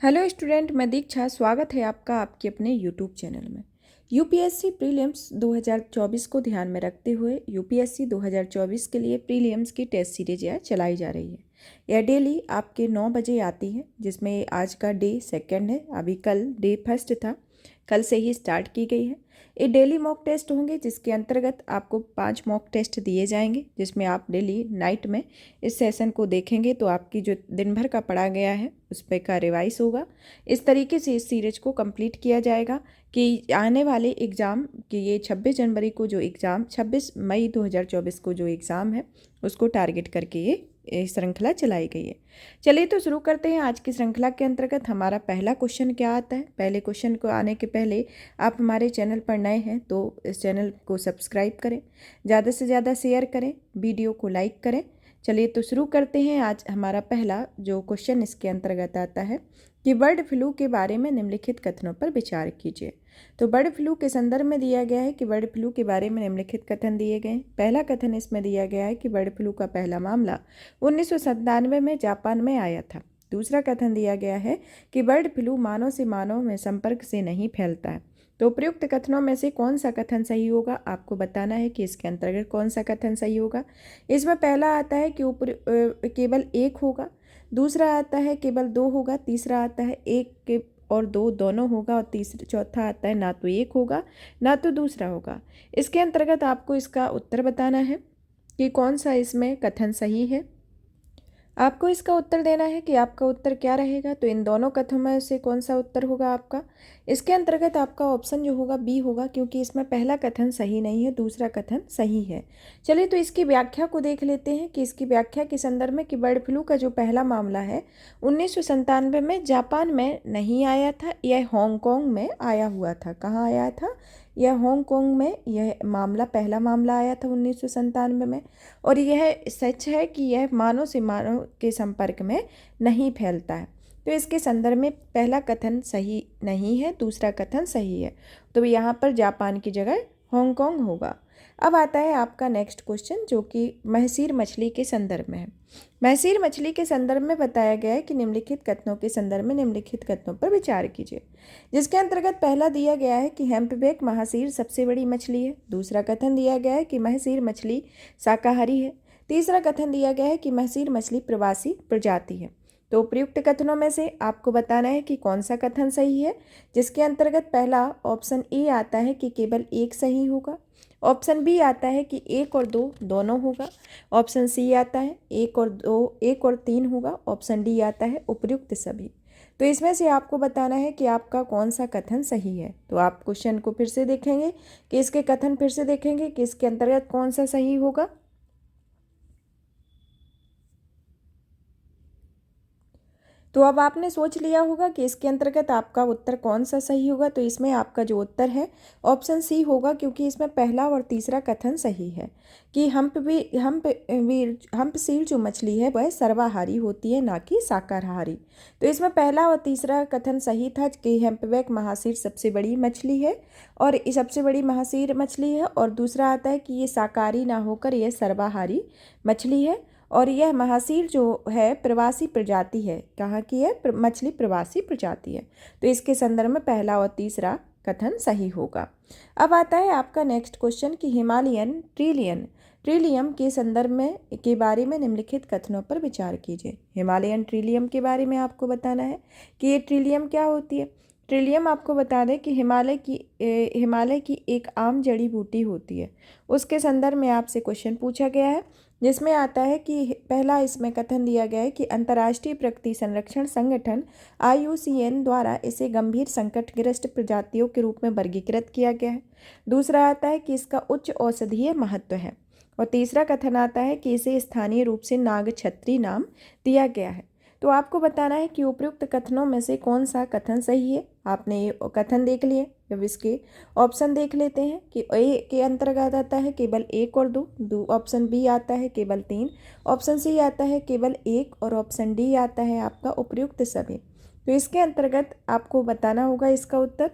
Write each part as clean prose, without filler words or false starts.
Hello student, मैं दीक्षा। स्वागत है आपका आपके अपने यूट्यूब चैनल में। यूपीएससी प्रीलिम्स 2024 को ध्यान में रखते हुए यूपीएससी 2024 के लिए प्रीलिम्स की टेस्ट सीरीज यह चलाई जा रही है। यह डेली आपके 9 बजे आती है, जिसमें आज का डे सेकंड है। अभी कल डे फर्स्ट था, कल से ही स्टार्ट की गई है। ये डेली मॉक टेस्ट होंगे, जिसके अंतर्गत आपको 5 मॉक टेस्ट दिए जाएंगे, जिसमें आप डेली नाइट में इस सेशन को देखेंगे तो आपकी जो दिन भर का पढ़ा गया है उस पर का रिवाइज होगा। इस तरीके से इस सीरीज को कंप्लीट किया जाएगा कि आने वाले एग्ज़ाम कि ये 26 जनवरी को जो एग्ज़ाम 26 मई 2024 को जो एग्ज़ाम है उसको टारगेट करके ये श्रृंखला चलाई गई है। चलिए तो शुरू करते हैं। आज की श्रृंखला के अंतर्गत हमारा पहला क्वेश्चन क्या आता है। पहले क्वेश्चन को आने के पहले आप हमारे चैनल पर नए हैं तो इस चैनल को सब्सक्राइब करें, ज़्यादा से ज़्यादा शेयर करें, वीडियो को लाइक करें। चलिए तो शुरू करते हैं। आज हमारा पहला जो क्वेश्चन इसके अंतर्गत आता है कि बर्ड फ्लू के बारे में निम्नलिखित कथनों पर विचार कीजिए। तो बर्ड फ्लू के संदर्भ में दिया गया है कि बर्ड फ्लू के बारे में निम्नलिखित कथन दिए गए हैं। पहला कथन इसमें दिया गया है कि बर्ड फ्लू का पहला मामला 1997 में जापान में आया था। दूसरा कथन दिया गया है कि बर्ड फ्लू मानव से मानव में संपर्क से नहीं फैलता है। तो उपयुक्त कथनों में से कौन सा कथन सही होगा, आपको बताना है कि इसके अंतर्गत कौन सा कथन सही होगा। इसमें पहला आता है कि केवल एक होगा, दूसरा आता है केवल 2 होगा, तीसरा आता है 1 और 2 दोनों होगा, और चौथा आता है ना तो 1 होगा ना तो दूसरा होगा। इसके अंतर्गत आपको इसका उत्तर बताना है कि कौन सा इसमें कथन सही है। आपको इसका उत्तर देना है कि आपका उत्तर क्या रहेगा। तो इन दोनों कथनों में से कौन सा उत्तर होगा आपका। इसके अंतर्गत आपका ऑप्शन जो होगा बी होगा, क्योंकि इसमें पहला कथन सही नहीं है, दूसरा कथन सही है। चलिए तो इसकी व्याख्या को देख लेते हैं कि इसकी व्याख्या के संदर्भ में कि बर्ड फ्लू का जो पहला मामला है 1997 में जापान में नहीं आया था, यह हांगकांग में आया हुआ था। कहाँ आया था? यह हांगकांग में यह मामला पहला मामला आया था 1997 में। और यह सच है कि यह मानव से मानव के संपर्क में नहीं फैलता है। तो इसके संदर्भ में पहला कथन सही नहीं है, दूसरा कथन सही है। तो यहाँ पर जापान की जगह हांगकांग होगा। अब आता है आपका नेक्स्ट क्वेश्चन, जो कि महसीर मछली के संदर्भ में है। महसीर मछली के संदर्भ में बताया गया है कि निम्नलिखित कथनों के संदर्भ में निम्नलिखित कथनों पर विचार कीजिए। जिसके अंतर्गत पहला दिया गया है कि हैम्पबैक महासीर सबसे बड़ी मछली है। दूसरा कथन दिया गया है कि महसीर मछली शाकाहारी है। तीसरा कथन दिया गया है कि महसीर मछली प्रवासी प्रजाति है। तो उपयुक्त कथनों में से आपको बताना है कि कौन सा कथन सही है। जिसके अंतर्गत पहला ऑप्शन ए आता है कि केवल एक सही होगा, ऑप्शन बी आता है कि 1 और 2 दोनों होगा, ऑप्शन सी आता है 1 और 2 1 और 3 होगा, ऑप्शन डी आता है उपयुक्त सभी। तो इसमें से आपको बताना है कि आपका कौन सा कथन सही है। तो आप क्वेश्चन को फिर से देखेंगे कि इसके कथन फिर से देखेंगे कि इसके अंतर्गत कौन सा सही होगा। तो अब आपने सोच लिया होगा कि इसके अंतर्गत आपका उत्तर कौन सा सही होगा। तो इसमें आपका जो उत्तर है ऑप्शन सी होगा, क्योंकि इसमें पहला और तीसरा कथन सही है कि हम्प सील जो मछली है वह सर्वाहारी होती है, ना कि शाकाहारी। तो इसमें पहला और तीसरा कथन सही था कि हम्पबैक महासीर सबसे बड़ी मछली है और ये सबसे बड़ी महासीर मछली है, और दूसरा आता है कि ये शाकाहारी ना होकर यह सर्वाहारी मछली है, और यह महासीर जो है प्रवासी प्रजाति है। कहाँ की है? मछली प्रवासी प्रजाति है। तो इसके संदर्भ में पहला और तीसरा कथन सही होगा। अब आता है आपका नेक्स्ट क्वेश्चन कि हिमालयन ट्रिलियम के संदर्भ में के बारे में निम्नलिखित कथनों पर विचार कीजिए। हिमालयन ट्रिलियम के बारे में आपको बताना है कि ये ट्रिलियम क्या होती है। ट्रिलियम आपको बता दें कि हिमालय की एक आम जड़ी बूटी होती है। उसके संदर्भ में आपसे क्वेश्चन पूछा गया है, जिसमें आता है कि पहला इसमें कथन दिया गया है कि अंतर्राष्ट्रीय प्रकृति संरक्षण संगठन IUCN द्वारा इसे गंभीर संकटग्रस्त प्रजातियों के रूप में वर्गीकृत किया गया है। दूसरा आता है कि इसका उच्च औषधीय महत्व है, और तीसरा कथन आता है कि इसे स्थानीय रूप से नागछत्री नाम दिया गया है। तो आपको बताना है कि उपयुक्त कथनों में से कौन सा कथन सही है। आपने ये कथन देख लिए, जब इसके ऑप्शन देख लेते हैं कि ए के अंतर्गत आता है केवल 1 और 2, ऑप्शन बी आता है केवल 3, ऑप्शन सी आता है केवल 1, और ऑप्शन डी आता है आपका उपयुक्त सभी। तो इसके अंतर्गत आपको बताना होगा इसका उत्तर।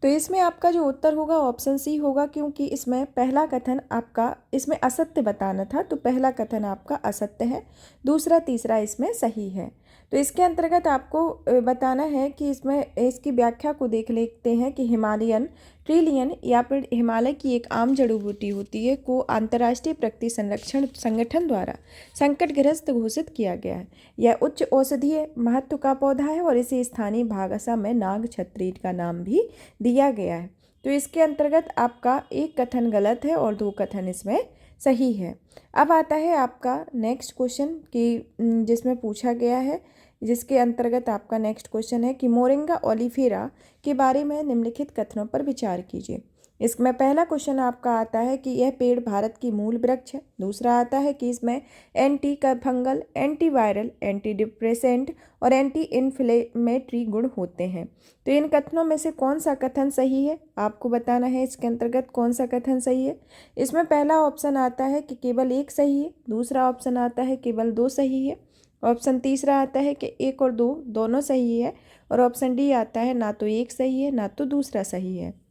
तो इसमें आपका जो उत्तर होगा ऑप्शन सी होगा, क्योंकि इसमें पहला कथन आपका इसमें असत्य बताना था, तो पहला कथन आपका असत्य है, दूसरा तीसरा इसमें सही है। तो इसके अंतर्गत आपको बताना है कि इसमें इसकी व्याख्या को देख लेते हैं कि हिमालयन ट्रिलियन या फिर हिमालय की एक आम जड़ी बूटी होती है को अंतर्राष्ट्रीय प्रकृति संरक्षण संगठन द्वारा संकटग्रस्त घोषित किया गया है। यह उच्च औषधीय महत्व का पौधा है और इसे स्थानीय भाषा में नाग छत्री का नाम भी दिया गया है। तो इसके अंतर्गत आपका एक कथन गलत है और दो कथन इसमें सही है। अब आता है आपका नेक्स्ट क्वेश्चन कि जिसमें पूछा गया है, जिसके अंतर्गत आपका नेक्स्ट क्वेश्चन है कि मोरिंगा ओलिफेरा के बारे में निम्नलिखित कथनों पर विचार कीजिए। इसमें पहला क्वेश्चन आपका आता है कि यह पेड़ भारत की मूल वृक्ष है। दूसरा आता है कि इसमें anti fungal, anti viral, anti depressant और एंटी इन्फ्लेमेटरी गुण होते हैं। तो इन कथनों में से कौन सा कथन सही है, आपको बताना है इसके अंतर्गत कौन सा कथन सही है। इसमें पहला ऑप्शन आता है कि केवल एक सही है, दूसरा ऑप्शन आता है केवल दो सही है, ऑप्शन तीसरा आता है कि एक और दो दोनों सही है, और ऑप्शन डी आता है ना तो एक सही है ना तो दूसरा सही है।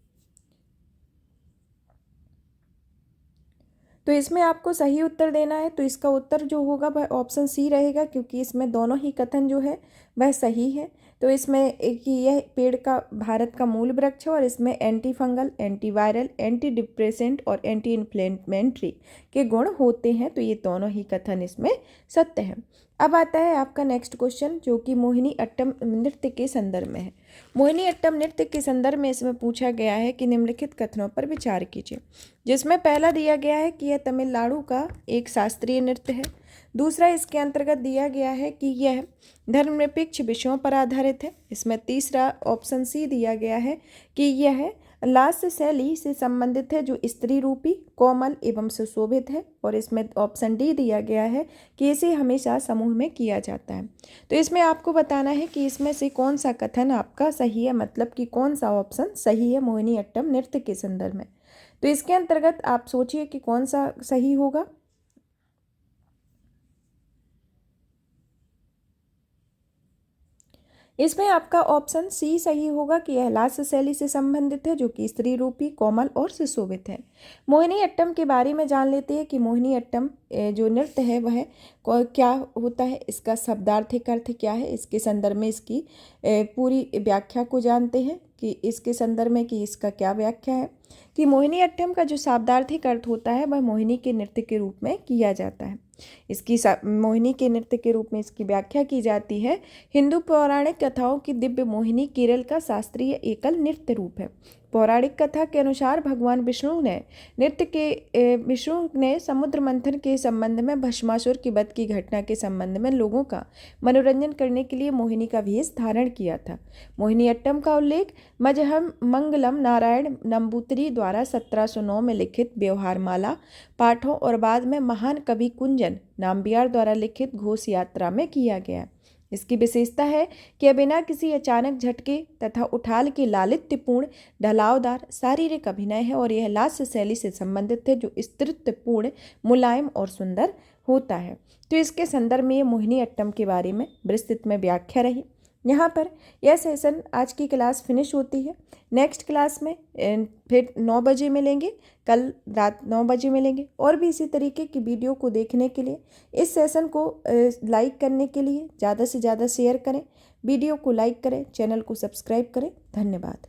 तो इसमें आपको सही उत्तर देना है। तो इसका उत्तर जो होगा वह ऑप्शन सी रहेगा, क्योंकि इसमें दोनों ही कथन जो है वह सही है। तो इसमें कि यह पेड़ का भारत का मूल वृक्ष है और इसमें anti fungal, anti viral, anti depressant और एंटी इन्फ्लेमेटरी के गुण होते हैं। तो ये दोनों ही कथन इसमें सत्य है। अब आता है आपका नेक्स्ट क्वेश्चन जो कि मोहिनी अट्टम नृत्य के संदर्भ में है। मोहिनी अट्टम नृत्य के संदर्भ में इसमें पूछा गया है कि निम्नलिखित कथनों पर विचार कीजिए। जिसमें पहला दिया गया है कि यह तमिलनाडु का एक शास्त्रीय नृत्य है। दूसरा इसके अंतर्गत दिया गया है कि यह धर्मनिरपेक्ष विषयों पर आधारित है। इसमें तीसरा ऑप्शन सी दिया गया है कि यह लास्य शैली से संबंधित है जो स्त्री रूपी, कोमल एवं सुशोभित है, और इसमें ऑप्शन डी दिया गया है कि इसे हमेशा समूह में किया जाता है। तो इसमें आपको बताना है कि इसमें से कौन सा कथन आपका सही है, मतलब कि कौन सा ऑप्शन सही है मोहिनी अट्टम नृत्य के संदर्भ में। तो इसके अंतर्गत आप सोचिए कि कौन सा सही होगा। इसमें आपका ऑप्शन सी सही होगा कि यह लास्य शैली से संबंधित है जो कि स्त्री रूपी, कोमल और सुशोभित है। मोहिनी अट्टम के बारे में जान लेते हैं कि मोहिनी अट्टम जो नृत्य है वह क्या होता है, इसका शब्दार्थिक अर्थ क्या है, इसके संदर्भ में इसकी पूरी व्याख्या को जानते हैं कि इसके संदर्भ में कि इसका क्या व्याख्या है। कि मोहिनी अट्टम का जो शाब्दार्थिक अर्थ होता है वह मोहिनी के नृत्य के रूप में किया जाता है। इसकी मोहिनी के नृत्य के रूप में इसकी व्याख्या की जाती है। हिंदू पौराणिक कथाओं की दिव्य मोहिनी केरल का शास्त्रीय एकल नृत्य रूप है। पौराणिक कथा के अनुसार भगवान विष्णु ने समुद्र मंथन के संबंध में भस्मासुर की वध की घटना के संबंध में लोगों का मनोरंजन करने के लिए मोहिनी का वेश धारण किया था। मोहिनी अट्टम का उल्लेख मजहम मंगलम नारायण नंबूतिरी द्वारा 1709 में लिखित व्यवहारमाला पाठों और बाद में महान कवि कुंजन नाम्बियार द्वारा लिखित घोष यात्रा में किया गया। इसकी विशेषता है कि यह बिना किसी अचानक झटके तथा उछाल के लालित्यपूर्ण ढलावदार शारीरिक अभिनय है और यह लास्य शैली से संबंधित है जो स्त्रीत्वपूर्ण, मुलायम और सुंदर होता है। तो इसके संदर्भ में ये मोहिनी अट्टम के बारे में विस्तृत में व्याख्या रही। यहाँ पर यह सेशन आज की क्लास फिनिश होती है। नेक्स्ट क्लास में फिर 9 बजे मिलेंगे, कल रात 9 बजे मिलेंगे। और भी इसी तरीके की वीडियो को देखने के लिए इस सेशन को लाइक करने के लिए ज़्यादा से ज़्यादा शेयर करें, वीडियो को लाइक करें, चैनल को सब्सक्राइब करें। धन्यवाद।